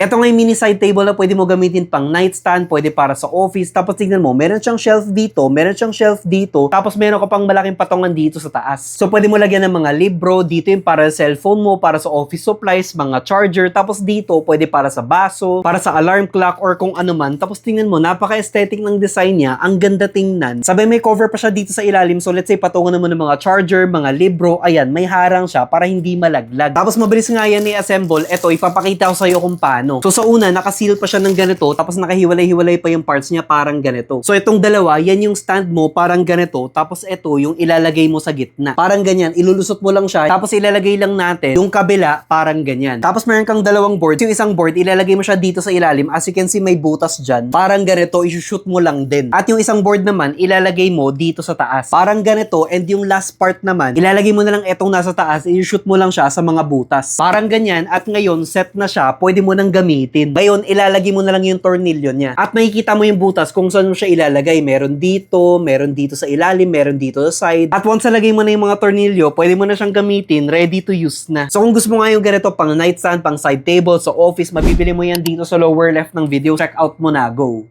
Ito nga yung mini side table na pwede mo gamitin pang nightstand, pwede para sa office. Tapos tignan mo, meron siyang shelf dito, meron siyang shelf dito, tapos meron ka pang malaking patungan dito sa taas. So pwede mo lagyan ng mga libro, dito yung para sa cellphone mo, para sa office supplies, mga charger, tapos dito pwede para sa baso, para sa alarm clock or kung ano man. Tapos tingnan mo, napaka-aesthetic ng design niya, ang ganda tingnan. Sabay may cover pa siya dito sa ilalim, so let's say patungan mo ng mga charger, mga libro, ayan, may harang siya para hindi malaglag. Tapos mabilis nga yan i-assemble. Eto, ipapakita ko sa iyo kung paano. So sa una, nakaseal pa siya ng ganito, tapos nakahiwalay-hiwalay pa yung parts niya parang ganito. So itong dalawa, yan yung stand mo parang ganito, tapos ito yung ilalagay mo sa gitna. Parang ganyan, ilulusot mo lang siya, tapos ilalagay lang natin yung kabila parang ganyan. Tapos meron kang dalawang board. Yung isang board, ilalagay mo siya dito sa ilalim. As you can see, may butas dyan. Parang ganito, isushoot mo lang din. At yung isang board naman, ilalagay mo dito sa taas. Parang ganito, and yung last part naman, ilalagay mo na lang etong nasa taas, isushoot mo lang siya sa mga butas. Parang ganyan, at ngayon, set na siya, pwede mo nang gamitin. Ngayon, ilalagay mo na lang yung tornilyo niya. At makikita mo yung butas kung saan mo siya ilalagay. Meron dito sa ilalim, meron dito sa side. At once nalagay mo na yung mga tornilyo, pwede mo na siyang gamitin, ready to use na. So kung gusto mo nga yung ganito, pang nightstand, pang side table, sa office, mabibili mo yan dito sa lower left ng video. Check out mo na, go!